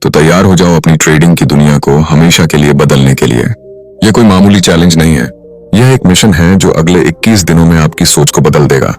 तो तैयार हो जाओ अपनी ट्रेडिंग की दुनिया को हमेशा के लिए बदलने के लिए। यह कोई मामूली चैलेंज नहीं है, यह एक मिशन है जो अगले 21 दिनों में आपकी सोच को बदल देगा।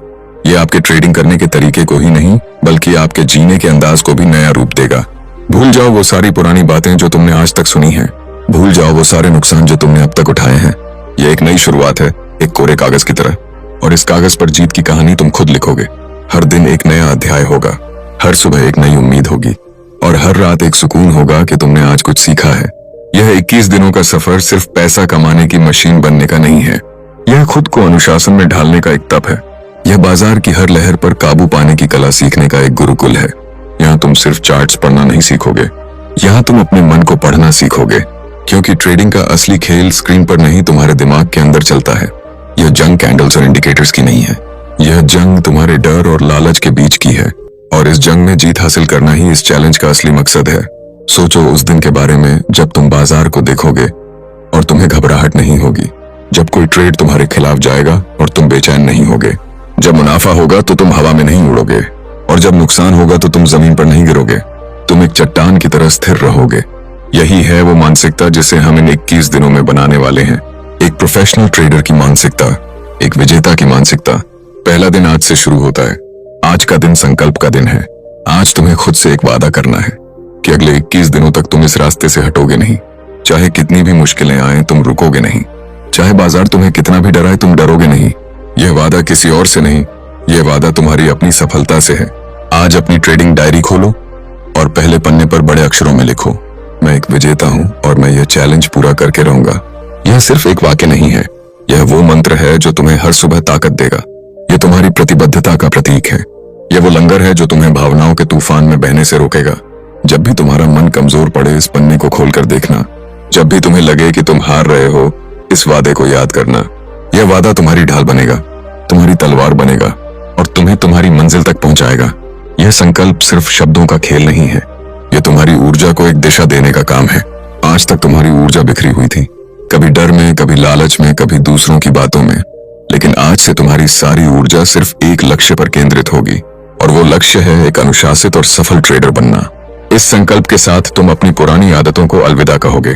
यह आपके ट्रेडिंग करने के तरीके को ही नहीं बल्कि आपके जीने के अंदाज को भी नया रूप देगा। भूल जाओ वो सारी पुरानी बातें जो तुमने आज तक सुनी हैं। भूल जाओ वो सारे नुकसान जो तुमने अब तक उठाए हैं। यह एक नई शुरुआत है, एक कोरे कागज की तरह, और इस कागज पर जीत की कहानी तुम खुद लिखोगे। हर दिन एक नया अध्याय होगा, हर सुबह एक नई उम्मीद होगी और हर रात एक सुकून होगा कि तुमने आज कुछ सीखा है। यह 21 दिनों का सफर सिर्फ पैसा कमाने की मशीन बनने का नहीं है, यह खुद को अनुशासन में ढालने का एक तप है। यह बाजार की हर लहर पर काबू पाने की कला सीखने का एक गुरुकुल है। यहाँ तुम सिर्फ चार्ट्स पढ़ना नहीं सीखोगे, यहाँ तुम अपने मन को पढ़ना सीखोगे, क्योंकि ट्रेडिंग का असली खेल स्क्रीन पर नहीं तुम्हारे दिमाग के अंदर चलता है। यह जंग कैंडल्स और इंडिकेटर्स की नहीं है, यह जंग तुम्हारे डर और लालच के बीच की है, और इस जंग में जीत हासिल करना ही इस चैलेंज का असली मकसद है। सोचो उस दिन के बारे में जब तुम बाजार को देखोगे और तुम्हें घबराहट नहीं होगी, जब कोई ट्रेड तुम्हारे खिलाफ जाएगा और तुम बेचैन नहीं होगे, जब मुनाफा होगा तो तुम हवा में नहीं उड़ोगे, और जब नुकसान होगा तो तुम जमीन पर नहीं गिरोगे, तुम एक चट्टान की तरह स्थिर रहोगे। यही है वो मानसिकता जिसे हम इन 21 दिनों में बनाने वाले हैं। एक प्रोफेशनल ट्रेडर की मानसिकता, एक विजेता की मानसिकता। पहला दिन आज से शुरू होता है। आज का दिन संकल्प का दिन है। आज तुम्हें खुद से एक वादा करना है कि अगले 21 दिनों तक तुम इस रास्ते से हटोगे नहीं। चाहे कितनी भी मुश्किलें आए तुम रुकोगे नहीं, चाहे बाजार तुम्हें कितना भी डराए तुम डरोगे नहीं। यह वादा किसी और से नहीं, यह वादा तुम्हारी अपनी सफलता से है। आज अपनी ट्रेडिंग डायरी खोलो और पहले पन्ने पर बड़े अक्षरों में लिखो, मैं एक विजेता हूं और मैं यह चैलेंज पूरा करके रहूंगा। यह सिर्फ एक वाक्य नहीं है, यह वो मंत्र है जो तुम्हें हर सुबह ताकत देगा। यह तुम्हारी प्रतिबद्धता का प्रतीक है। यह वो लंगर है जो तुम्हें भावनाओं के तूफान में बहने से रोकेगा। जब भी तुम्हारा मन कमजोर पड़े इस पन्ने को खोलकर देखना। जब भी तुम्हें लगे कि तुम हार रहे हो, इस वादे को याद करना। यह वादा तुम्हारी ढाल बनेगा, तुम्हारी तलवार बनेगा और तुम्हें तुम्हारी मंजिल तक पहुंचाएगा। यह संकल्प सिर्फ शब्दों का खेल नहीं है, यह तुम्हारी ऊर्जा को एक दिशा देने का काम है। आज तक तुम्हारी ऊर्जा बिखरी हुई थी, कभी डर में, कभी लालच में, कभी दूसरों की बातों में, लेकिन आज से तुम्हारी सारी ऊर्जा सिर्फ एक लक्ष्य पर केंद्रित होगी, और वो लक्ष्य है एक अनुशासित और सफल ट्रेडर बनना। इस संकल्प के साथ तुम अपनी पुरानी आदतों को अलविदा कहोगे।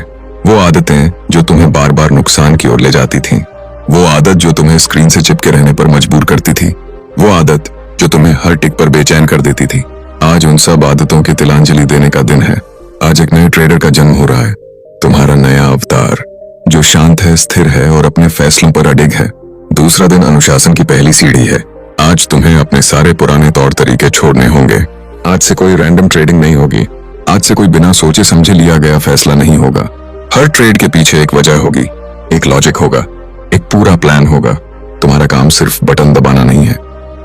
वो आदतें जो तुम्हें बार बार नुकसान की ओर ले जाती थीं, वो आदत जो तुम्हें स्क्रीन से चिपके रहने पर मजबूर करती थी, वो आदत जो तुम्हें हर टिक पर बेचैन कर देती थी। आज उन सब आदतों की तिलांजलि देने का दिन है। आज एक नए ट्रेडर का जन्म हो रहा है, तुम्हारा नया अवतार जो शांत है, स्थिर है और अपने फैसलों पर अडिग है। दूसरा दिन अनुशासन की पहली सीढ़ी है। आज तुम्हें अपने सारे पुराने तौर तरीके छोड़ने होंगे। आज से कोई रैंडम ट्रेडिंग नहीं होगी, आज से कोई बिना सोचे समझे लिया गया फैसला नहीं होगा। हर ट्रेड के पीछे एक वजह होगी, एक लॉजिक होगा, एक पूरा प्लान होगा। तुम्हारा काम सिर्फ बटन दबाना नहीं है,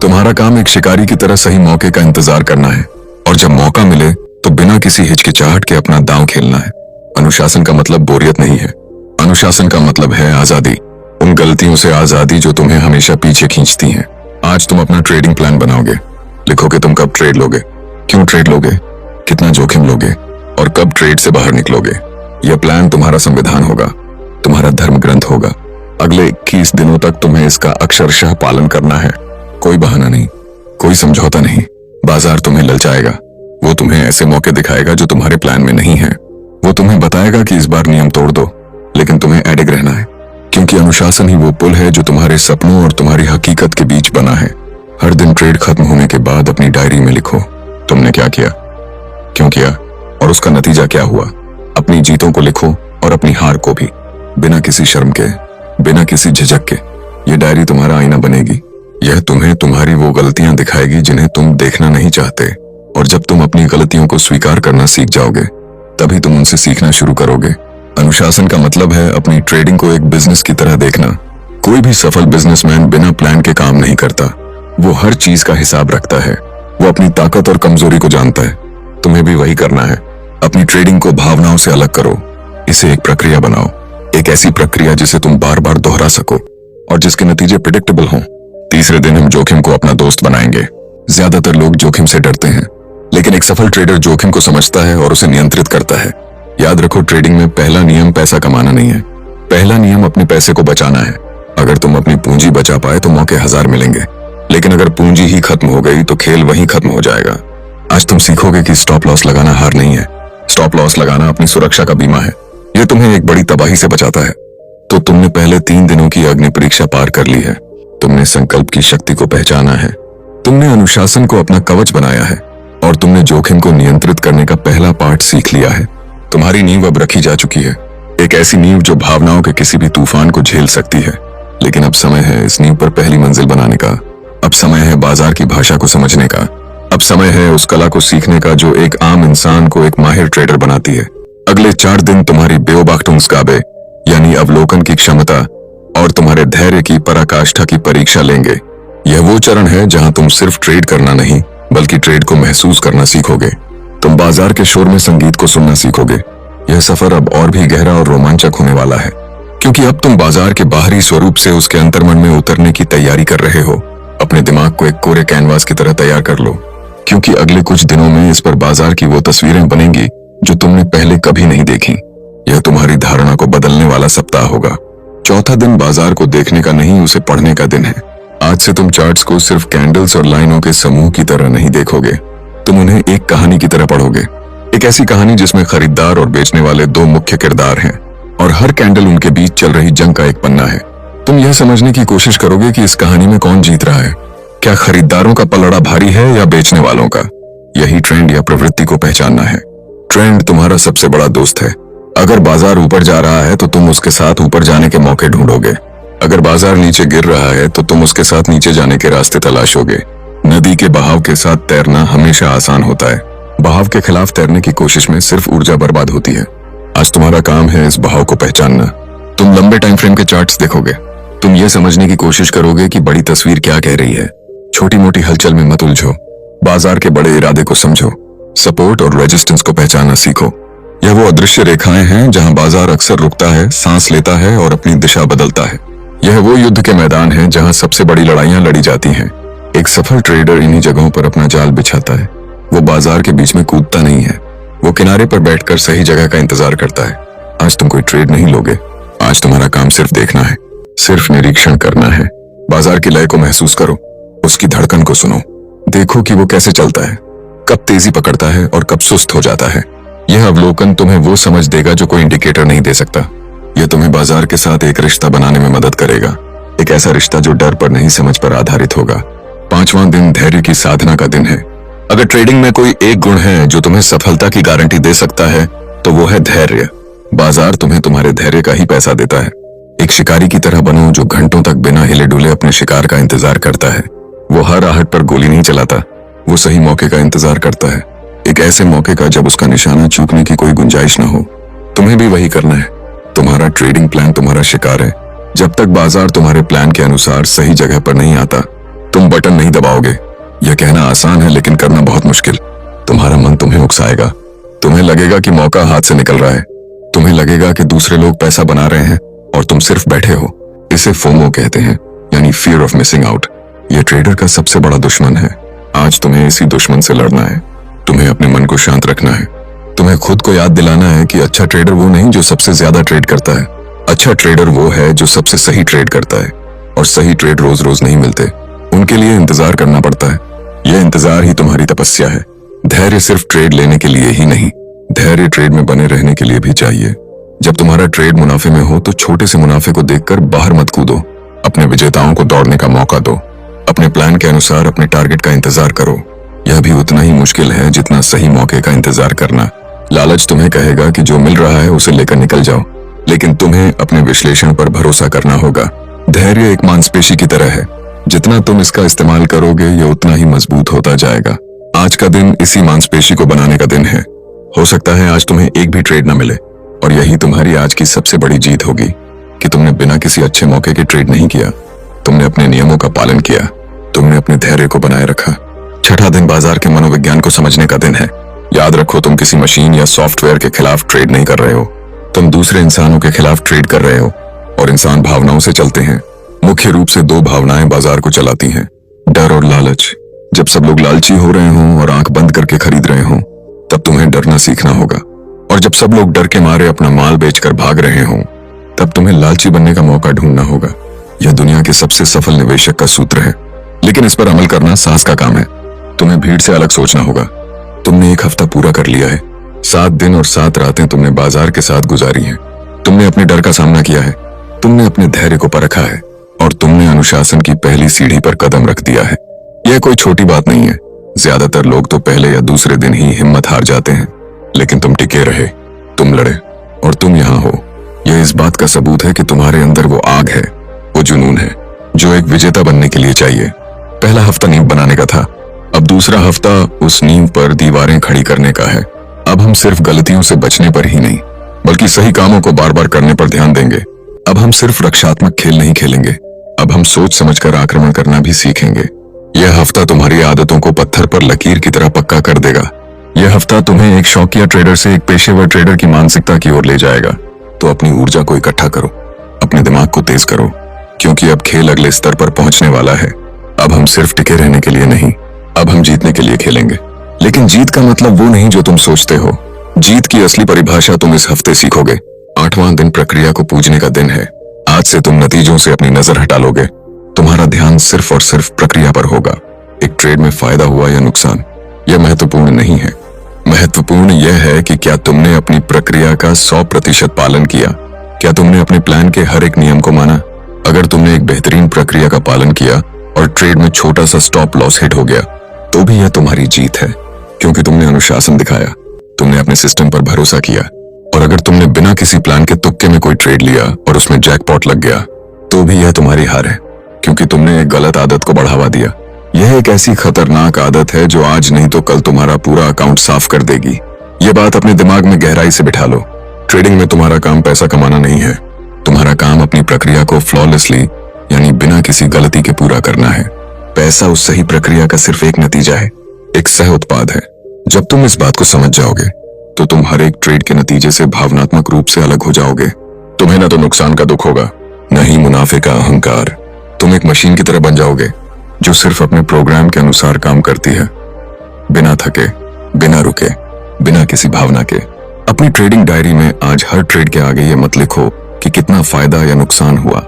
तुम्हारा काम एक शिकारी की तरह सही मौके का इंतजार करना है, और जब मौका मिले तो बिना किसी हिचकिचाहट के अपना दांव खेलना है। अनुशासन का मतलब बोरियत नहीं है, अनुशासन का मतलब है आजादी। उन गलतियों से आजादी जो तुम्हें हमेशा पीछे खींचती हैं। आज तुम अपना ट्रेडिंग प्लान बनाओगे, लिखोगे तुम कब ट्रेड लोगे, क्यों ट्रेड लोगे, कितना जोखिम लोगे और कब ट्रेड से बाहर निकलोगे। यह प्लान तुम्हारा संविधान होगा, तुम्हारा धर्म ग्रंथ होगा। अगले 21 दिनों तक तुम्हें इसका अक्षरशः पालन करना है। कोई बहाना नहीं, कोई समझौता नहीं। बाजार तुम्हें ललचाएगा, वो तुम्हें ऐसे मौके दिखाएगा जो तुम्हारे प्लान में नहीं है। वो तुम्हें बताएगा कि इस बार नियम तोड़ दो, लेकिन तुम्हें अडिग रहना है, क्योंकि अनुशासन ही वो पुल है जो तुम्हारे सपनों और तुम्हारी हकीकत के बीच बना है। हर दिन ट्रेड खत्म होने के बाद अपनी डायरी में लिखो, तुमने क्या किया, क्यों किया और उसका नतीजा क्या हुआ। अपनी जीतों को लिखो और अपनी हार को भी, बिना किसी शर्म के, बिना किसी झिझक के। ये डायरी तुम्हारा आईना बनेगी। यह तुम्हें तुम्हारी वो गलतियां दिखाएगी जिन्हें तुम देखना नहीं चाहते, और जब तुम अपनी गलतियों को स्वीकार करना सीख जाओगे तभी तुम उनसे सीखना शुरू करोगे। अनुशासन का मतलब है अपनी ट्रेडिंग को एक बिजनेस की तरह देखना। कोई भी सफल बिजनेसमैन बिना प्लान के काम नहीं करता, वो हर चीज का हिसाब रखता है, वो अपनी ताकत और कमजोरी को जानता है। तुम्हें भी वही करना है। अपनी ट्रेडिंग को भावनाओं से अलग करो, इसे एक प्रक्रिया बनाओ, एक ऐसी प्रक्रिया जिसे तुम बार बार दोहरा सको और जिसके नतीजे प्रेडिक्टेबल हों। तीसरे दिन हम जोखिम को अपना दोस्त बनाएंगे। ज्यादातर लोग जोखिम से डरते हैं, लेकिन एक सफल ट्रेडर जोखिम को समझता है और उसे नियंत्रित करता है। याद रखो, ट्रेडिंग में पहला नियम पैसा कमाना नहीं है, पहला नियम अपने पैसे को बचाना है। अगर तुम अपनी पूंजी बचा पाए तो मौके 1000 मिलेंगे, लेकिन अगर पूंजी ही खत्म हो गई तो खेल वहीं खत्म हो जाएगा। आज तुम सीखोगे कि स्टॉप लॉस लगाना हार नहीं है, स्टॉप लॉस लगाना अपनी सुरक्षा का बीमा है। यह तुम्हें एक बड़ी तबाही से बचाता है। तो तुमने पहले 3 दिनों की अग्नि परीक्षा पार कर ली है। तुमने संकल्प की शक्ति को पहचाना है, तुमने अनुशासन को अपना कवच बनाया है और तुमने जोखिम को नियंत्रित करने का पहला पाठ सीख लिया है। तुम्हारी नींव अब रखी जा चुकी है, एक ऐसी नींव जो भावनाओं के किसी भी तूफान को झेल सकती है। लेकिन अब समय है इस नींव पर पहली मंजिल बनाने का। अब समय है बाजार की भाषा को समझने का। अब समय है उस कला को सीखने का जो एक आम इंसान को एक माहिर ट्रेडर बनाती है। अगले 4 दिन तुम्हारी बेओबाख्टुंग्सगाबे यानी अवलोकन की क्षमता और तुम्हारे धैर्य की पराकाष्ठा की परीक्षा लेंगे। यह वो चरण है जहां तुम सिर्फ ट्रेड करना नहीं बल्कि ट्रेड को महसूस करना सीखोगे। तुम बाजार के शोर में संगीत को सुनना सीखोगे। यह सफर अब और भी गहरा और रोमांचक होने वाला है, क्योंकि अब तुम बाजार के बाहरी स्वरूप से उसके अंतर्मन में उतरने की तैयारी कर रहे हो। अपने दिमाग को एक कोरे कैनवास की तरह तैयार कर लो, क्योंकि अगले कुछ दिनों में इस पर बाजार की वो तस्वीरें बनेंगी जो तुमने पहले कभी नहीं देखी। यह तुम्हारी धारणा को बदलने वाला सप्ताह होगा। चौथा दिन बाजार को देखने का नहीं, उसे पढ़ने का दिन है। आज से तुम चार्ट्स को सिर्फ कैंडल्स और लाइनों के समूह की तरह नहीं देखोगे, तुम उन्हें एक कहानी की तरह पढ़ोगे। एक ऐसी कहानी जिसमें खरीदार और बेचने वाले 2 मुख्य किरदार हैं और हर कैंडल उनके बीच चल रही जंग का एक पन्ना है। तुम यह समझने की कोशिश करोगे कि इस कहानी में कौन जीत रहा है। क्या खरीदारों का पलड़ा भारी है या बेचने वालों का? यही ट्रेंड या प्रवृत्ति को पहचानना है। ट्रेंड तुम्हारा सबसे बड़ा दोस्त है। अगर बाजार ऊपर जा रहा है तो तुम उसके साथ ऊपर जाने के मौके ढूंढोगे। अगर बाजार नीचे गिर रहा है तो तुम उसके साथ नीचे जाने के रास्ते तलाशोगे। नदी के बहाव के साथ तैरना हमेशा आसान होता है, बहाव के खिलाफ तैरने की कोशिश में सिर्फ ऊर्जा बर्बाद होती है। आज तुम्हारा काम है इस बहाव को पहचानना। तुम लंबे टाइम फ्रेम के चार्ट्स देखोगे। तुम ये समझने की कोशिश करोगे कि बड़ी तस्वीर क्या कह रही है। छोटी मोटी हलचल में मत उलझो, बाजार के बड़े इरादे को समझो। सपोर्ट और रेजिस्टेंस को पहचानना सीखो। यह वो अदृश्य रेखाएं हैं जहां बाजार अक्सर रुकता है, सांस लेता है और अपनी दिशा बदलता है। यह वो युद्ध के मैदान है जहां सबसे बड़ी लड़ाइयां लड़ी जाती हैं। एक सफल ट्रेडर इन्हीं जगहों पर अपना जाल बिछाता है। वो बाजार के बीच में कूदता नहीं है, वो किनारे पर बैठकर सही जगह का इंतजार करता है। आज तुम कोई ट्रेड नहीं लोगे, आज तुम्हारा काम सिर्फ देखना है, सिर्फ निरीक्षण करना है। बाजार की लय को महसूस करो, उसकी धड़कन को सुनो। देखो कि वो कैसे चलता है, कब तेजी पकड़ता है और कब सुस्त हो जाता है। यह अवलोकन तुम्हें वो समझ देगा जो कोई इंडिकेटर नहीं दे सकता। यह तुम्हें बाजार के साथ एक रिश्ता बनाने में मदद करेगा, एक ऐसा रिश्ता जो डर पर नहीं समझ पर आधारित होगा। 5वां दिन धैर्य की साधना का दिन है। अगर ट्रेडिंग में कोई एक गुण है जो तुम्हें सफलता की गारंटी दे सकता है तो वो है धैर्य। बाजार तुम्हें तुम्हारे धैर्य का ही पैसा देता है। एक शिकारी की तरह बनो जो घंटों तक बिना हिले डुले अपने शिकार का इंतजार करता है। वो हर आहट पर गोली नहीं चलाता, वो सही मौके का इंतजार करता है, एक ऐसे मौके का जब उसका निशाना चूकने की कोई गुंजाइश न हो। तुम्हें भी वही करना है। तुम्हारा ट्रेडिंग प्लान तुम्हारा शिकार है। जब तक बाजार तुम्हारे प्लान के अनुसार सही जगह पर नहीं आता, तुम बटन नहीं दबाओगे। यह कहना आसान है लेकिन करना बहुत मुश्किल। तुम्हारा मन तुम्हें उकसाएगा, तुम्हें लगेगा कि मौका हाथ से निकल रहा है, तुम्हें लगेगा कि दूसरे लोग पैसा बना रहे हैं और तुम सिर्फ बैठे हो। इसे फोमो कहते हैं, यानी फियर ऑफ मिसिंग आउट। यह ट्रेडर का सबसे बड़ा दुश्मन है। आज तुम्हें इसी दुश्मन से लड़ना है। तुम्हें अपने मन को शांत रखना है। तुम्हें खुद को याद दिलाना है कि अच्छा ट्रेडर वो नहीं जो सबसे ज्यादा ट्रेड करता है, अच्छा ट्रेडर वो है जो सबसे सही ट्रेड करता है। और सही ट्रेड रोज रोज नहीं मिलते, उनके लिए इंतजार करना पड़ता है। यह इंतजार ही तुम्हारी तपस्या है। धैर्य सिर्फ ट्रेड लेने के लिए ही नहीं, धैर्य ट्रेड में बने रहने के लिए भी चाहिए। जब तुम्हारा ट्रेड मुनाफे में हो तो छोटे से मुनाफे को देखकर बाहर मत कूदो। अपने विजेताओं को दौड़ने का मौका दो। अपने प्लान के अनुसार अपने टारगेट का इंतजार करो। यह भी उतना ही मुश्किल है जितना सही मौके का इंतजार करना। लालच तुम्हें कहेगा कि जो मिल रहा है उसे लेकर निकल जाओ, लेकिन तुम्हें अपने विश्लेषण पर भरोसा करना होगा। धैर्य एक मांसपेशी की तरह है, जितना तुम इसका इस्तेमाल करोगे यह उतना ही मजबूत होता जाएगा। आज का दिन इसी मांसपेशी को बनाने का दिन है। हो सकता है आज तुम्हें एक भी ट्रेड न मिले, और यही तुम्हारी आज की सबसे बड़ी जीत होगी कि तुमने बिना किसी अच्छे मौके के ट्रेड नहीं किया। तुमने अपने नियमों का पालन किया, तुमने अपने धैर्य को बनाए रखा। 6ठा दिन बाजार के मनोविज्ञान को समझने का दिन है। याद रखो, तुम किसी मशीन या सॉफ्टवेयर के खिलाफ ट्रेड नहीं कर रहे हो, तुम दूसरे इंसानों के खिलाफ ट्रेड कर रहे हो। और इंसान भावनाओं से चलते हैं। मुख्य रूप से 2 भावनाएं बाजार को चलाती हैं, डर और लालच। जब सब लोग लालची हो रहे हों और आंख बंद करके खरीद रहे हों, तब तुम्हें डरना सीखना होगा। और जब सब लोग डर के मारे अपना माल बेचकर भाग रहे हों, तब तुम्हें लालची बनने का मौका ढूंढना होगा। यह दुनिया के सबसे सफल निवेशक का सूत्र है, लेकिन इस पर अमल करना साहस का काम है। तुम्हें भीड़ से अलग सोचना होगा। तुमने 1 हफ्ता पूरा कर लिया है, 7 दिन और 7 रातें तुमने बाजार के साथ गुजारी हैं। तुमने अपने डर का सामना किया है, तुमने अपने धैर्य को परखा है और तुमने अनुशासन की पहली सीढ़ी पर कदम रख दिया है। यह कोई छोटी बात नहीं है। ज्यादातर लोग तो पहले या दूसरे दिन ही हिम्मत हार जाते हैं, लेकिन तुम टिके रहे, तुम लड़े और तुम यहाँ हो। यह इस बात का सबूत है कि तुम्हारे अंदर वो आग है, वो जुनून है जो एक विजेता बनने के लिए चाहिए। पहला हफ्ता नींव बनाने का था, अब दूसरा हफ्ता उस नींव पर दीवारें खड़ी करने का है। अब हम सिर्फ गलतियों से बचने पर ही नहीं, बल्कि सही कामों को बार बार करने पर ध्यान देंगे। अब हम सिर्फ रक्षात्मक खेल नहीं खेलेंगे, अब हम सोच समझकर आक्रमण करना भी सीखेंगे। यह हफ्ता तुम्हारी आदतों को पत्थर पर लकीर की तरह पक्का कर देगा। यह हफ्ता तुम्हें एक शौकिया ट्रेडर से एक पेशेवर ट्रेडर की मानसिकता की ओर ले जाएगा। तो अपनी ऊर्जा को इकट्ठा करो, अपने दिमाग को तेज करो, क्योंकि अब खेल अगले स्तर पर पहुंचने वाला है। अब हम सिर्फ टिके रहने के लिए नहीं, अब हम जीतने के लिए खेलेंगे। लेकिन जीत का मतलब वो नहीं जो तुम सोचते हो। जीत की असली परिभाषा तुम इस हफ्ते सीखोगे। 8वां दिन प्रक्रिया को पूजने का दिन है। आज से तुम नतीजों से अपनी नजर हटा लोगे। तुम्हारा ध्यान सिर्फ और सिर्फ प्रक्रिया पर होगा। एक ट्रेड में फायदा हुआ या नुकसान, यह महत्वपूर्ण नहीं है। महत्वपूर्ण यह है कि क्या तुमने अपनी प्रक्रिया का 100% पालन किया। क्या तुमने अपने प्लान के हर एक नियम को माना। अगर तुमने एक बेहतरीन प्रक्रिया का पालन किया और ट्रेड में छोटा सा स्टॉप लॉस हिट हो गया, तो भी यह तुम्हारी जीत है, क्योंकि तुमने अनुशासन दिखाया, तुमने अपने सिस्टम पर भरोसा किया। और अगर तुमने बिना किसी प्लान के तुक्के में कोई ट्रेड लिया और उसमें जैकपॉट लग गया, तो भी यह तुम्हारी हार है, क्योंकि तुमने एक गलत आदत को बढ़ावा दिया। यह एक ऐसी खतरनाक आदत है जो आज नहीं तो कल तुम्हारा पूरा अकाउंट साफ कर देगी। यह बात अपने दिमाग में गहराई से बिठा लो। ट्रेडिंग में तुम्हारा काम पैसा कमाना नहीं है, तुम्हारा काम अपनी प्रक्रिया को फ्लॉलेसली यानी बिना किसी गलती के पूरा करना है। पैसा उस सही प्रक्रिया का सिर्फ एक नतीजा है, एक सह उत्पाद है। जब तुम इस बात को समझ जाओगे तो तुम हर एक ट्रेड के नतीजे से भावनात्मक रूप से अलग हो जाओगे। तुम्हें ना तो नुकसान का दुख होगा, न ही मुनाफे का अहंकार। तुम एक मशीन की तरह बन जाओगे जो सिर्फ अपने प्रोग्राम के अनुसार काम करती है, बिना थके, बिना रुके, बिना किसी भावना के। अपनी ट्रेडिंग डायरी में आज हर ट्रेड के आगे ये मत लिखो कि कितना फायदा या नुकसान हुआ,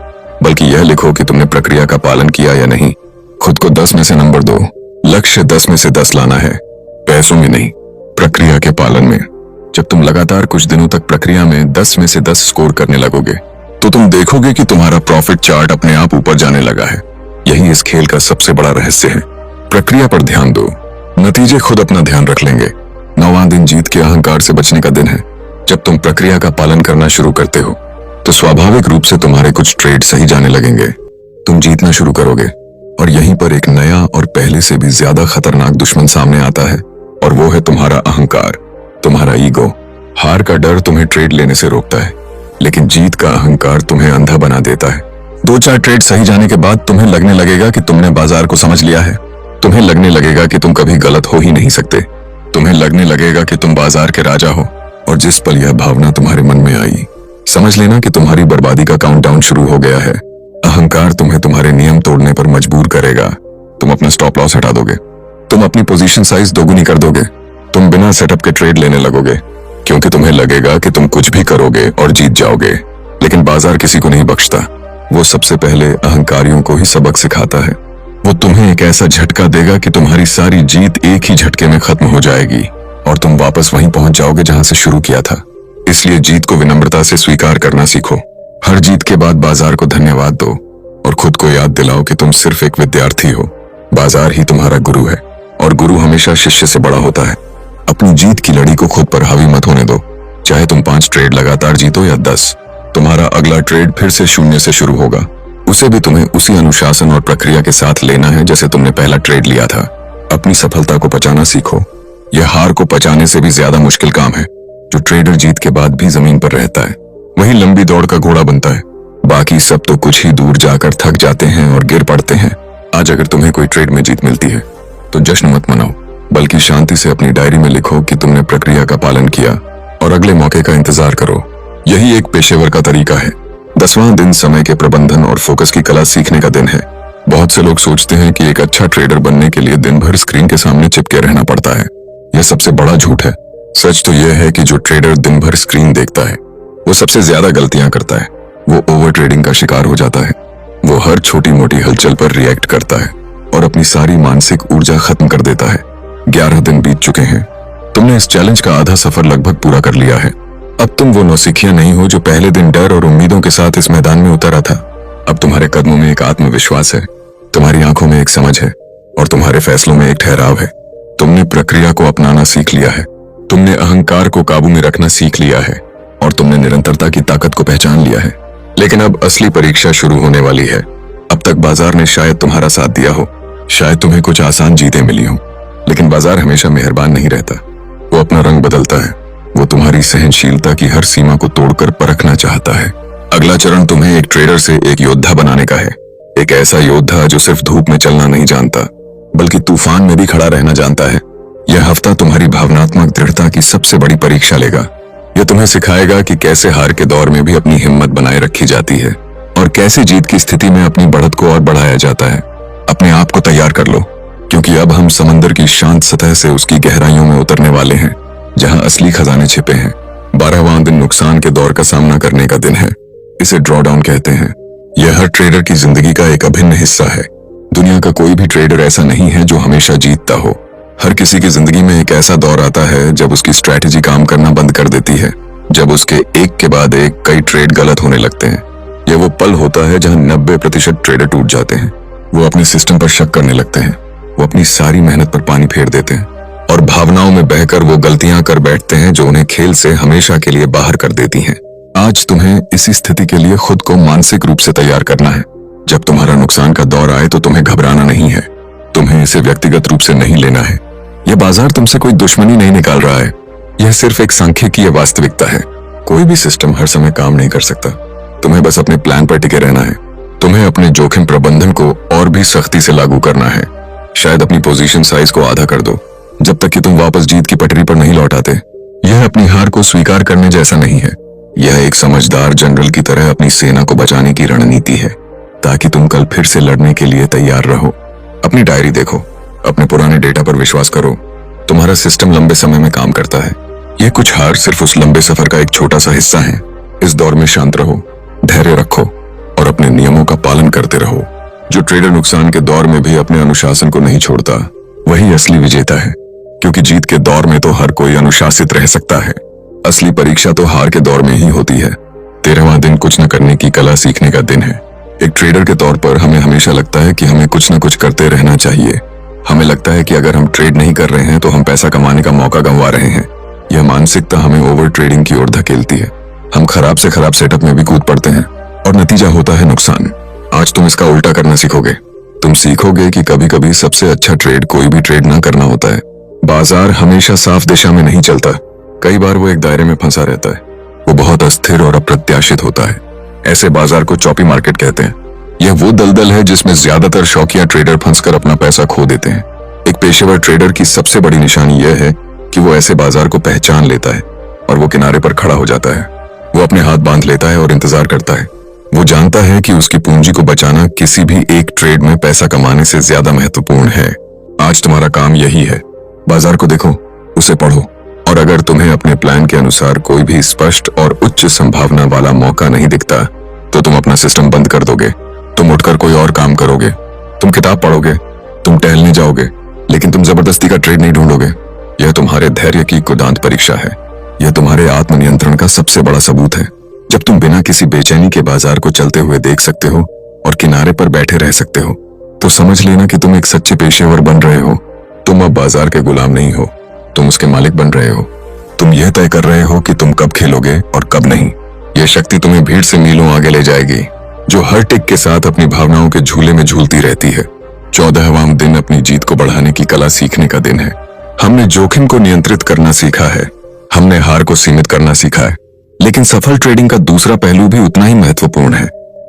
बल्कि यह लिखो कि तुमने प्रक्रिया का पालन किया या नहीं। खुद को 10 में से नंबर दो। लक्ष्य 10 में से 10 लाना है, पैसों में नहीं, प्रक्रिया के पालन में। जब तुम लगातार कुछ दिनों तक प्रक्रिया में 10 में से 10 स्कोर करने लगोगे, तो तुम देखोगे कि तुम्हारा प्रॉफिट चार्ट अपने आप ऊपर जाने लगा है। यही इस खेल का सबसे बड़ा रहस्य है। प्रक्रिया पर ध्यान दो, नतीजे खुद अपना ध्यान रख लेंगे। 9वां दिन जीत के अहंकार से बचने का दिन है। जब तुम प्रक्रिया का पालन करना शुरू करते हो, तो स्वाभाविक रूप से तुम्हारे कुछ ट्रेड सही जाने लगेंगे। तुम जीतना शुरू करोगे और यहीं पर एक नया और पहले से भी ज्यादा खतरनाक दुश्मन सामने आता है, और वो है तुम्हारा अहंकार, तुम्हारा ईगो। हार का डर तुम्हें ट्रेड लेने से रोकता है, लेकिन जीत का अहंकार तुम्हें अंधा बना देता है। 2-4 ट्रेड सही जाने के बाद तुम्हें लगने लगेगा कि तुमने बाजार को समझ लिया है। तुम्हें लगने लगेगा कि तुम कभी गलत हो ही नहीं सकते। तुम्हें लगने लगेगा कि तुम बाजार के राजा हो। और जिस पल यह भावना तुम्हारे मन में आई, समझ लेना कि तुम्हारी बर्बादी का काउंटडाउन शुरू हो गया है। अहंकार तुम्हें तुम्हारे नियम तोड़ने पर मजबूर करेगा। तुम अपना स्टॉप लॉस हटा दोगे, तुम अपनी पोजीशन साइज दोगुनी कर दोगे, तुम बिना सेटअप के ट्रेड लेने लगोगे, क्योंकि तुम्हें लगेगा कि तुम कुछ भी करोगे और जीत जाओगे। लेकिन बाजार किसी को नहीं बख्शता। वो सबसे पहले अहंकारियों को ही सबक सिखाता है। वो तुम्हें एक ऐसा झटका देगा कि तुम्हारी सारी जीत एक ही झटके में खत्म हो जाएगी और तुम वापस वहीं पहुंच जाओगे जहां से शुरू किया था। इसलिए जीत को विनम्रता से स्वीकार करना सीखो। हर जीत के बाद बाजार को धन्यवाद दो और खुद को याद दिलाओ कि तुम सिर्फ एक विद्यार्थी हो। बाजार ही तुम्हारा गुरु है और गुरु हमेशा शिष्य से बड़ा होता है। अपनी जीत की लड़ी को खुद पर हावी मत होने दो। चाहे तुम 5 ट्रेड लगातार जीतो या 10, तुम्हारा अगला ट्रेड फिर से 0 से शुरू होगा। उसे भी तुम्हें उसी अनुशासन और प्रक्रिया के साथ लेना है जैसे तुमने पहला ट्रेड लिया था। अपनी सफलता को पचाना सीखो। यह हार को पचाने से भी ज्यादा मुश्किल काम है। जो ट्रेडर जीत के बाद भी जमीन पर रहता है, वही लंबी दौड़ का घोड़ा बनता है। बाकी सब तो कुछ ही दूर जाकर थक जाते हैं और गिर पड़ते हैं। आज अगर तुम्हें कोई ट्रेड में जीत मिलती है, तो जश्न मत मनाओ, बल्कि शांति से अपनी डायरी में लिखो कि तुमने प्रक्रिया का पालन किया और अगले मौके का इंतजार करो। यही एक पेशेवर का तरीका है। 10वां दिन समय के प्रबंधन और फोकस की कला सीखने का दिन है। बहुत से लोग सोचते हैं कि एक अच्छा ट्रेडर बनने के लिए दिन भर स्क्रीन के सामने चिपके रहना पड़ता है। यह सबसे बड़ा झूठ है। सच तो यह है कि जो ट्रेडर दिन भर स्क्रीन देखता है, वो सबसे ज्यादा गलतियां करता है। वो ओवर ट्रेडिंग का शिकार हो जाता है। वो हर छोटी मोटी हलचल पर रिएक्ट करता है और अपनी सारी मानसिक ऊर्जा खत्म कर देता है। 11 दिन बीत चुके हैं तुमने इस चैलेंज का आधा सफर लगभग पूरा कर लिया है। अब तुम वो नौसिखिया नहीं हो जो पहले दिन डर और उम्मीदों के साथ इस मैदान में उतरा था। अब तुम्हारे कदमों में एक आत्मविश्वास है, तुम्हारी आंखों में एक समझ है और तुम्हारे फैसलों में एक ठहराव है। तुमने प्रक्रिया को अपनाना सीख लिया है, तुमने अहंकार को काबू में रखना सीख लिया है और तुमने निरंतरता की ताकत को पहचान लिया है। लेकिन अब असली परीक्षा शुरू होने वाली है। अब तक बाजार ने शायद तुम्हारा साथ दिया हो, शायद तुम्हें कुछ आसान जीतें मिली हो, लेकिन बाजार हमेशा मेहरबान नहीं रहता। वो अपना रंग बदलता है। वो तुम्हारी सहनशीलता की हर सीमा को तोड़कर परखना चाहता है। अगला चरण तुम्हें एक ट्रेडर से एक योद्धा बनाने का है। एक ऐसा योद्धा जो सिर्फ धूप में चलना नहीं जानता, बल्कि तूफान में भी खड़ा रहना जानता है। यह हफ्ता तुम्हारी भावनात्मक दृढ़ता की सबसे बड़ी परीक्षा लेगा। यह तुम्हें सिखाएगा कि कैसे हार के दौर में भी अपनी हिम्मत बनाए रखी जाती है और कैसे जीत की स्थिति में अपनी बढ़त को और बढ़ाया जाता है। अपने आप को तैयार कर लो, क्योंकि अब हम समंदर की शांत सतह से उसकी गहराइयों में उतरने वाले हैं, जहां असली खजाने छिपे हैं। 12वां दिन नुकसान के दौर का सामना करने का दिन है। इसे ड्रॉडाउन कहते हैं। यह हर ट्रेडर की जिंदगी का एक अभिन्न हिस्सा है। दुनिया का कोई भी ट्रेडर ऐसा नहीं है जो हमेशा जीतता हो। हर किसी की जिंदगी में एक ऐसा दौर आता है जब उसकी स्ट्रैटेजी काम करना बंद कर देती है, जब उसके एक के बाद एक कई ट्रेड गलत होने लगते हैं। यह वो पल होता है जहां 90% ट्रेडर टूट जाते हैं। वो अपने सिस्टम पर शक करने लगते हैं, वो अपनी सारी मेहनत पर पानी फेर देते हैं और भावनाओं में बहकर वो गलतियां कर बैठते हैं जो उन्हें खेल से हमेशा के लिए बाहर कर देती हैं। आज तुम्हें इसी स्थिति के लिए खुद को मानसिक रूप से तैयार करना है। जब तुम्हारा नुकसान का दौर आए तो तुम्हें घबराना नहीं है, तुम्हें इसे व्यक्तिगत रूप से नहीं लेना है। यह बाजार तुमसे कोई दुश्मनी नहीं निकाल रहा है, यह सिर्फ एक सांख्यिकीय वास्तविकता है। कोई भी सिस्टम हर समय काम नहीं कर सकता। तुम्हें बस अपने प्लान पर टिके रहना है। तुम्हें अपने जोखिम प्रबंधन को और भी सख्ती से लागू करना है। शायद अपनी पोजीशन साइज को आधा कर दो, जब तक कि तुम वापस जीत की पटरी पर नहीं लौट आते। यह अपनी हार को स्वीकार करने जैसा नहीं है। यह एक समझदार जनरल की तरह अपनी सेना को बचाने की रणनीति है, ताकि तुम कल फिर से लड़ने के लिए तैयार रहो। अपनी डायरी देखो, अपने पुराने डेटा पर विश्वास करो। तुम्हारा सिस्टम लंबे समय में काम करता है। यह कुछ हार सिर्फ उस लंबे सफर का एक छोटा सा हिस्सा है। इस दौर में शांत रहो, धैर्य रखो और अपने नियमों का पालन करते रहो। जो ट्रेडर नुकसान के दौर में भी अपने अनुशासन को नहीं छोड़ता, वही असली विजेता है। क्योंकि जीत के दौर में तो हर कोई अनुशासित रह सकता है, असली परीक्षा तो हार के दौर में ही होती है। 13वां दिन कुछ न करने की कला सीखने का दिन है। एक ट्रेडर के तौर पर हमें हमेशा लगता है कि हमें कुछ न कुछ करते रहना चाहिए। हमें लगता है कि अगर हम ट्रेड नहीं कर रहे हैं तो हम पैसा कमाने का मौका गंवा रहे हैं। यह मानसिकता हमें ओवर ट्रेडिंग की ओर धकेलती है। हम खराब से खराब सेटअप में भी कूद पड़ते हैं और नतीजा होता है नुकसान। आज तुम इसका उल्टा करना सीखोगे। तुम सीखोगे कि कभी कभी सबसे अच्छा ट्रेड कोई भी ट्रेड ना करना होता है। बाजार हमेशा साफ दिशा में नहीं चलता। कई बार वो एक दायरे में फंसा रहता है। वो बहुत अस्थिर और अप्रत्याशित होता है। ऐसे बाजार को चॉपी मार्केट कहते हैं। यह वो दलदल है जिसमें ज्यादातर शौकिया ट्रेडर फंसकर अपना पैसा खो देते हैं। एक पेशेवर ट्रेडर की सबसे बड़ी निशानी यह है कि वो ऐसे बाजार को पहचान लेता है और वो किनारे पर खड़ा हो जाता है। वो अपने हाथ बांध लेता है और इंतजार करता है। वो जानता है कि उसकी पूंजी को बचाना किसी भी एक ट्रेड में पैसा कमाने से ज्यादा महत्वपूर्ण है। आज तुम्हारा काम यही है। बाजार को देखो, उसे पढ़ो और अगर तुम्हें अपने प्लान के अनुसार कोई भी स्पष्ट और उच्च संभावना वाला मौका नहीं दिखता तो तुम अपना सिस्टम बंद कर दोगे। तुम उठकर कोई और काम करोगे, तुम किताब पढ़ोगे, तुम टहलने जाओगे, लेकिन तुम जबरदस्ती का ट्रेड नहीं ढूंढोगे। यह तुम्हारे धैर्य की कुदांत परीक्षा है। यह तुम्हारे आत्मनियंत्रण का सबसे बड़ा सबूत है। जब तुम बिना किसी बेचैनी के बाजार को चलते हुए देख सकते हो और किनारे पर बैठे रह सकते हो, तो समझ लेना कि तुम एक सच्चे पेशेवर बन रहे हो। तुम अब बाजार के गुलाम नहीं हो, तुम उसके मालिक बन रहे हो। तुम यह तय कर रहे हो कि तुम कब खेलोगे और कब नहीं। यह शक्ति तुम्हें भीड़ से मीलों आगे ले जाएगी, जो हर टिक के साथ अपनी भावनाओं के झूले में झूलती रहती है। 14वां दिन अपनी जीत को बढ़ाने की कला सीखने का दिन है। हमने जोखिम को नियंत्रित करना सीखा है, हमने हार को सीमित करना सीखा है, लेकिन सफल ट्रेडिंग का दूसरा पहलू भी उतना ही महत्वपूर्ण है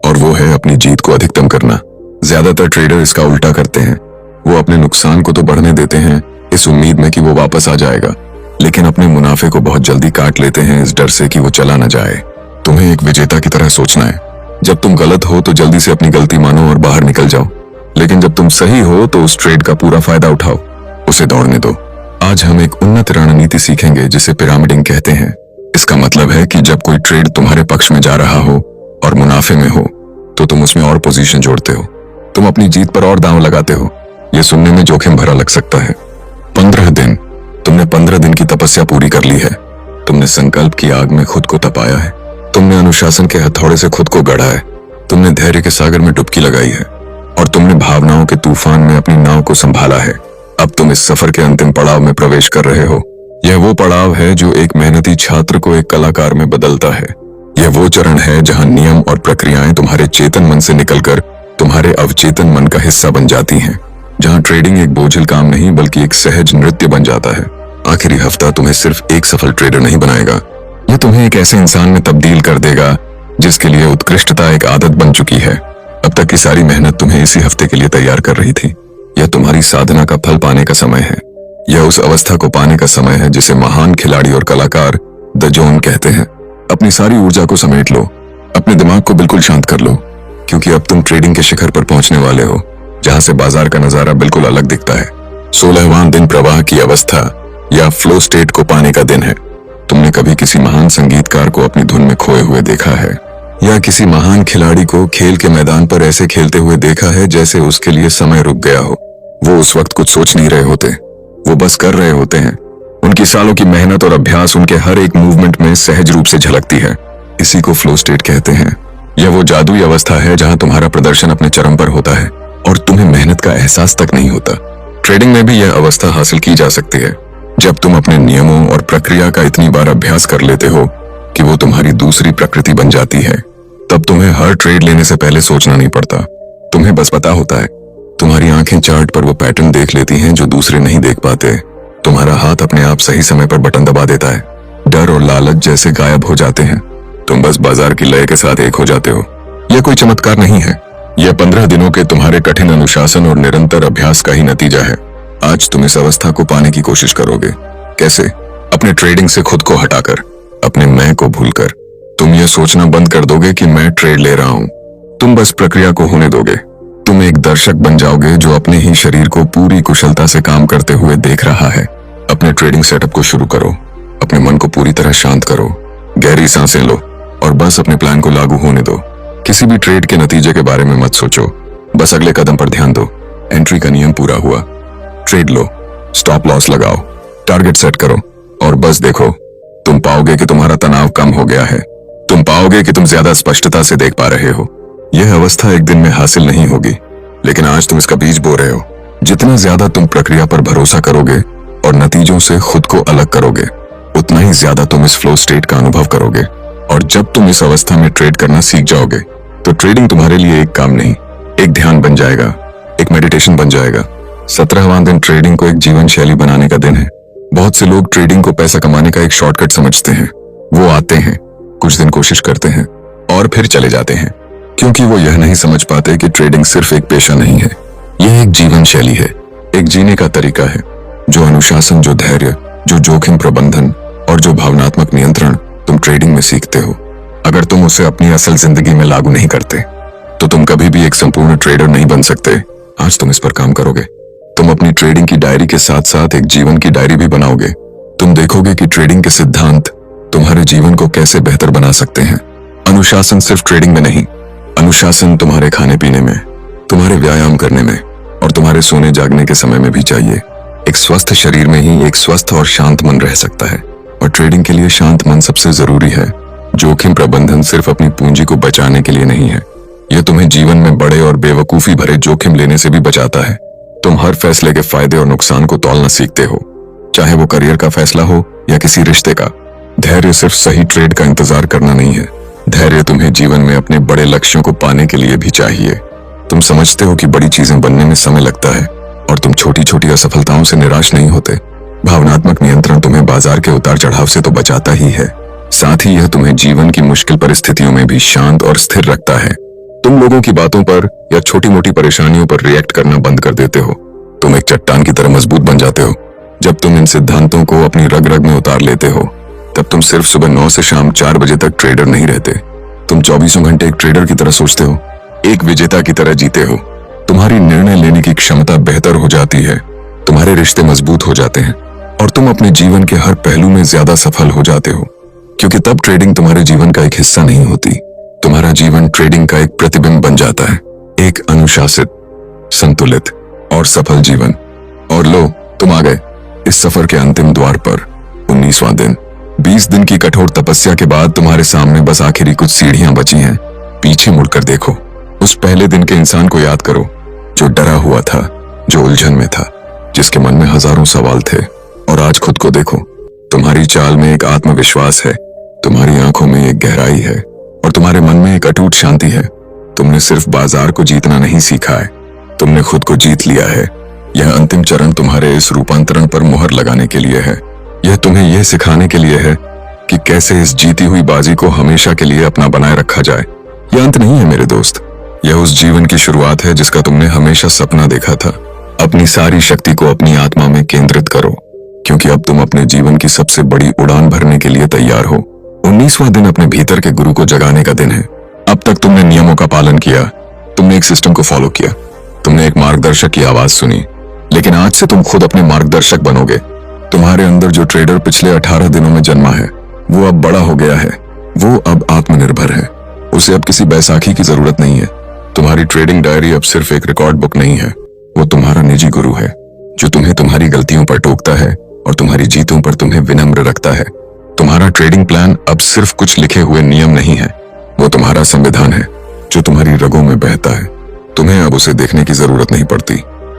और वो है अपनी जीत को अधिकतम करना। ज्यादातर ट्रेडर इसका उल्टा करते हैं। वो अपने नुकसान को तो बढ़ने देते हैं इस उम्मीद में कि वो वापस आ जाएगा, लेकिन अपने मुनाफे को बहुत जल्दी काट लेते हैं इस डर से कि वो चला न जाए। तुम्हें एक विजेता की तरह सोचना है। जब तुम गलत हो तो जल्दी से अपनी गलती मानो और बाहर निकल जाओ, लेकिन जब तुम सही हो तो उस ट्रेड का पूरा फायदा उठाओ, उसे दौड़ने दो। आज हम एक उन्नत रणनीति सीखेंगे जिसे पिरामिडिंग कहते हैं। इसका मतलब है कि जब कोई ट्रेड तुम्हारे पक्ष में जा रहा हो और मुनाफे में हो तो तुम उसमें और पोजीशन जोड़ते हो, तुम अपनी जीत पर और दांव लगाते हो। यह सुनने में जोखिम भरा लग सकता है। 15 दिन तुमने 15 दिन की तपस्या पूरी कर ली है। तुमने संकल्प की आग में खुद को तपाया है। तुमने अनुशासन के हथौड़े से खुद को गढ़ा है। तुमने धैर्य के सागर में डुबकी लगाई है और तुमने भावनाओं के तूफान में अपनी नाव को संभाला है। अब तुम इस सफर के अंतिम पड़ाव में प्रवेश कर रहे हो। यह वो पड़ाव है जो एक मेहनती छात्र को एक कलाकार में बदलता है। यह वो चरण है जहां नियम और प्रक्रियाएं तुम्हारे चेतन मन से निकलकर तुम्हारे अवचेतन मन का हिस्सा बन जाती हैं, जहां ट्रेडिंग एक बोझिल काम नहीं बल्कि एक सहज नृत्य बन जाता है। आखिरी हफ्ता तुम्हें सिर्फ एक सफल ट्रेडर नहीं बनाएगा, यह तुम्हें एक ऐसे इंसान में तब्दील कर देगा जिसके लिए उत्कृष्टता एक आदत बन चुकी है। अब तक की सारी मेहनत तुम्हें इसी हफ्ते के लिए तैयार कर रही थी। यह तुम्हारी साधना का फल पाने का समय है। यह उस अवस्था को पाने का समय है जिसे महान खिलाड़ी और कलाकार द जोन कहते हैं। अपनी सारी ऊर्जा को समेट लो, अपने दिमाग को बिल्कुल शांत कर लो, क्योंकि अब तुम ट्रेडिंग के शिखर पर पहुंचने वाले हो, जहां से बाजार का नजारा बिल्कुल अलग दिखता है। 16वां दिन प्रवाह की अवस्था या फ्लो स्टेट को पाने का दिन है। तुमने कभी किसी महान संगीतकार को अपनी धुन में खोए हुए देखा है, या किसी महान खिलाड़ी को खेल के मैदान पर ऐसे खेलते हुए देखा है जैसे उसके लिए समय रुक गया हो। वो उस वक्त कुछ सोच नहीं रहे होते, वो बस कर रहे होते हैं। उनकी सालों की मेहनत और अभ्यास उनके हर एक मूवमेंट में सहज रूप से झलकती है। इसी को फ्लो स्टेट कहते हैं। यह वो जादुई अवस्था है जहां तुम्हारा प्रदर्शन अपने चरम पर होता है और तुम्हें मेहनत का एहसास तक नहीं होता। ट्रेडिंग में भी यह अवस्था हासिल की जा सकती है जब तुम अपने नियमों और प्रक्रिया का इतनी बार अभ्यास कर लेते हो कि वो तुम्हारी दूसरी प्रकृति बन जाती है। तब तुम्हें हर ट्रेड लेने से पहले सोचना नहीं पड़ता। तुम्हें बस पता होता है। तुम्हारी आंखें चार्ट पर वो पैटर्न देख लेती हैं जो दूसरे नहीं देख पाते। तुम्हारा हाथ अपने आप सही समय पर बटन दबा देता है। डर और लालच जैसे गायब हो जाते हैं। तुम बस बाजार की लय के साथ एक हो जाते हो। यह कोई चमत्कार नहीं है, यह 15 दिनों के तुम्हारे कठिन अनुशासन और निरंतर अभ्यास का ही नतीजा है। आज तुम इस अवस्था को पाने की कोशिश करोगे। कैसे? अपने ट्रेडिंग से खुद को हटाकर, अपने मैं को भूलकर। तुम यह सोचना बंद कर दोगे कि मैं ट्रेड ले रहा हूं। तुम बस प्रक्रिया को होने दोगे। तुम एक दर्शक बन जाओगे जो अपने ही शरीर को पूरी कुशलता से काम करते हुए देख रहा है। अपने ट्रेडिंग सेटअप को शुरू करो। अपने मन को पूरी तरह शांत करो। गहरी सांसें लो और बस अपने प्लान को लागू होने दो। किसी भी ट्रेड के नतीजे के बारे में मत सोचो, बस अगले कदम पर ध्यान दो। एंट्री का नियम पूरा हुआ, ट्रेड लो, स्टॉप लॉस लगाओ, टारगेट सेट करो और बस देखो। तुम पाओगे कि तुम्हारा तनाव कम हो गया है। तुम पाओगे कि तुम ज्यादा स्पष्टता से देख पा रहे हो। यह अवस्था एक दिन में हासिल नहीं होगी, लेकिन आज तुम इसका बीज बो रहे हो। जितना ज्यादा तुम प्रक्रिया पर भरोसा करोगे और नतीजों से खुद को अलग करोगे, उतना ही ज्यादा तुम इस फ्लो स्टेट का अनुभव करोगे। और जब तुम इस अवस्था में ट्रेड करना सीख जाओगे, तो ट्रेडिंग तुम्हारे लिए एक काम नहीं, एक ध्यान बन जाएगा, एक मेडिटेशन बन जाएगा। 17वां दिन ट्रेडिंग को एक जीवन शैली बनाने का दिन है। बहुत से लोग ट्रेडिंग को पैसा कमाने का एक शॉर्टकट समझते हैं। वो आते हैं, कुछ दिन कोशिश करते हैं और फिर चले जाते हैं, क्योंकि वो यह नहीं समझ पाते कि ट्रेडिंग सिर्फ एक पेशा नहीं है, यह एक जीवन शैली है, एक जीने का तरीका है। जो अनुशासन, जो धैर्य, जो जोखिम प्रबंधन और जो भावनात्मक नियंत्रण तुम ट्रेडिंग में सीखते हो, अगर तुम उसे अपनी असल जिंदगी में लागू नहीं करते, तो तुम कभी भी एक संपूर्ण ट्रेडर नहीं बन सकते। आज तुम इस पर काम करोगे। तुम अपनी ट्रेडिंग की डायरी के साथ साथ एक जीवन की डायरी भी बनाओगे। तुम देखोगे कि ट्रेडिंग के सिद्धांत तुम्हारे जीवन को कैसे बेहतर बना सकते हैं। अनुशासन सिर्फ ट्रेडिंग में नहीं, अनुशासन तुम्हारे खाने पीने में, तुम्हारे व्यायाम करने में और तुम्हारे सोने जागने के समय में भी चाहिए। एक स्वस्थ शरीर में ही एक स्वस्थ और शांत मन रह सकता है, और ट्रेडिंग के लिए शांत मन सबसे जरूरी है। जोखिम प्रबंधन सिर्फ अपनी पूंजी को बचाने के लिए नहीं है, यह तुम्हें जीवन में बड़े और बेवकूफी भरे जोखिम लेने से भी बचाता है। तुम हर फैसले के फायदे और नुकसान को तौलना सीखते हो, चाहे वो करियर का फैसला हो या किसी रिश्ते का। धैर्य सिर्फ सही ट्रेड का इंतजार करना नहीं है, धैर्य तुम्हें जीवन में अपने बड़े लक्ष्यों को पाने के लिए भी चाहिए। तुम समझते हो कि बड़ी चीजें बनने में समय लगता है और तुम छोटी छोटी असफलताओं से निराश नहीं होते। भावनात्मक नियंत्रण तुम्हें बाजार के उतार चढ़ाव से तो बचाता ही है, साथ ही यह तुम्हें जीवन की मुश्किल परिस्थितियों में भी शांत और स्थिर रखता है। तुम लोगों की बातों पर या छोटी मोटी परेशानियों पर रिएक्ट करना बंद कर देते हो। तुम एक चट्टान की तरह मजबूत बन जाते हो। जब तुम इन सिद्धांतों को अपनी रग रग में उतार लेते हो, तब तुम सिर्फ सुबह 9 से शाम 4 बजे तक ट्रेडर नहीं रहते। तुम 24 घंटे एक ट्रेडर की तरह सोचते हो, एक विजेता की तरह जीते हो। तुम्हारी निर्णय लेने की क्षमता बेहतर हो जाती है, तुम्हारे रिश्ते मजबूत हो जाते हैं और तुम अपने जीवन के हर पहलू में ज्यादा सफल हो जाते हो, क्योंकि तब ट्रेडिंग तुम्हारे जीवन का एक हिस्सा नहीं होती। तुम्हारा जीवन ट्रेडिंग का एक प्रतिबिंब बन जाता है, एक अनुशासित, संतुलित और सफल जीवन। और लो, तुम आ गए। इस सफर के अंतिम द्वार पर 19वां दिन। 20 दिन की कठोर तपस्या के बाद तुम्हारे सामने बस आखिरी कुछ सीढ़ियां बची हैं। पीछे मुड़कर देखो, उस पहले दिन के इंसान को याद करो जो डरा हुआ था, जो उलझन में था, जिसके मन में हजारों सवाल थे। और आज खुद को देखो, तुम्हारी चाल में एक आत्मविश्वास है, तुम्हारी आंखों में एक गहराई है और तुम्हारे मन में एक अटूट शांति है। तुमने सिर्फ बाजार को जीतना नहीं सीखा है, तुमने खुद को जीत लिया है। यह अंतिम चरण तुम्हारे इस रूपांतरण पर मुहर लगाने के लिए है। यह तुम्हें यह सिखाने के लिए है कि कैसे इस जीती हुई बाजी को हमेशा के लिए अपना बनाए रखा जाए। यह अंत नहीं है मेरे दोस्त, यह उस जीवन की शुरुआत है जिसका तुमने हमेशा सपना देखा था। अपनी सारी शक्ति को अपनी आत्मा में केंद्रित करो, क्योंकि अब तुम अपने जीवन की सबसे बड़ी उड़ान भरने के लिए तैयार हो। 19वां दिन अपने भीतर के गुरु को जगाने का दिन है। अब तक तुमने नियमों का पालन किया, तुमने एक सिस्टम को फॉलो किया, तुमने एक मार्गदर्शक की आवाज सुनी, लेकिन आज से तुम खुद अपने मार्गदर्शक बनोगे। तुम्हारे अंदर जो ट्रेडर पिछले 18 दिनों में जन्मा है, वो अब बड़ा हो गया है, वो अब आत्मनिर्भर है। उसे अब किसी बैसाखी की जरूरत नहीं है। तुम्हारी ट्रेडिंग डायरी अब सिर्फ एक रिकॉर्ड बुक नहीं है, वो तुम्हारा निजी गुरु है, जो तुम्हें तुम्हारी गलतियों पर टोकता है और तुम्हारी जीतों पर तुम्हें विनम्र रखता है। तुम्हारा ट्रेडिंग प्लान अब सिर्फ कुछ लिखे हुए नियम नहीं है, वो तुम्हारा संविधान है जो तुम्हारी रगों में बहता है। तुम्हें अब उसे देखने की जरूरत नहीं पड़ती,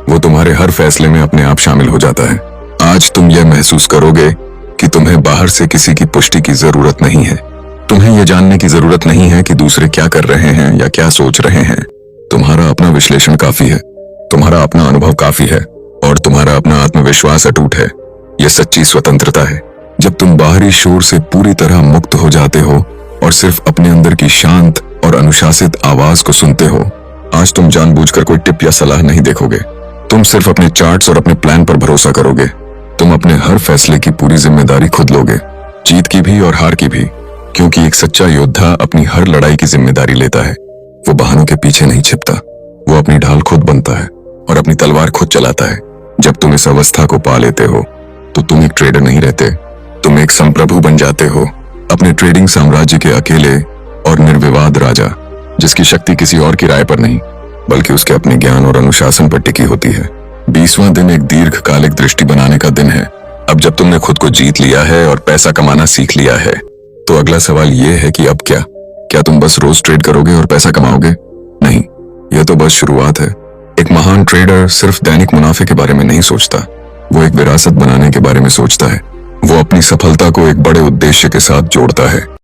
वो तुम्हारे हर फैसले में अपने आप शामिल हो जाता है। आज तुम यह महसूस करोगे कि तुम्हें बाहर से किसी की पुष्टि की जरूरत नहीं है। तुम्हें यह जानने की जरूरत नहीं है कि दूसरे क्या कर रहे हैं या क्या सोच रहे हैं। तुम्हारा अपना विश्लेषण काफी है, तुम्हारा अपना अनुभव काफी है और तुम्हारा अपना आत्मविश्वास अटूट है। यह सच्ची स्वतंत्रता है, जब तुम बाहरी शोर से पूरी तरह मुक्त हो जाते हो और सिर्फ अपने अंदर की शांत और अनुशासित आवाज को सुनते हो। आज तुम जानबूझकर कोई टिप या सलाह नहीं देखोगे, तुम सिर्फ अपने चार्ट्स और अपने प्लान पर भरोसा करोगे। तुम अपने हर फैसले की पूरी जिम्मेदारी खुद लोगे, जीत की भी और हार की भी, क्योंकि एक सच्चा योद्धा अपनी हर लड़ाई की जिम्मेदारी लेता है। वो बहानों के पीछे नहीं छिपता, वो अपनी ढाल खुद बनता है और अपनी तलवार खुद चलाता है। जब तुम इस अवस्था को पा लेते हो तो तुम एक ट्रेडर नहीं रहते, तुम एक संप्रभु बन जाते हो, अपने ट्रेडिंग साम्राज्य के अकेले और निर्विवाद राजा, जिसकी शक्ति किसी और की राय पर नहीं बल्कि उसके अपने ज्ञान और अनुशासन पर टिकी होती है। 20वां दिन एक दीर्घकालिक दृष्टि बनाने का दिन है। अब जब तुमने खुद को जीत लिया है और पैसा कमाना सीख लिया है, तो अगला सवाल यह है कि अब क्या? क्या तुम बस रोज ट्रेड करोगे और पैसा कमाओगे? नहीं, यह तो बस शुरुआत है। एक महान ट्रेडर सिर्फ दैनिक मुनाफे के बारे में नहीं सोचता, वो एक विरासत बनाने के बारे में सोचता है। वो अपनी सफलता को एक बड़े उद्देश्य के साथ जोड़ता है।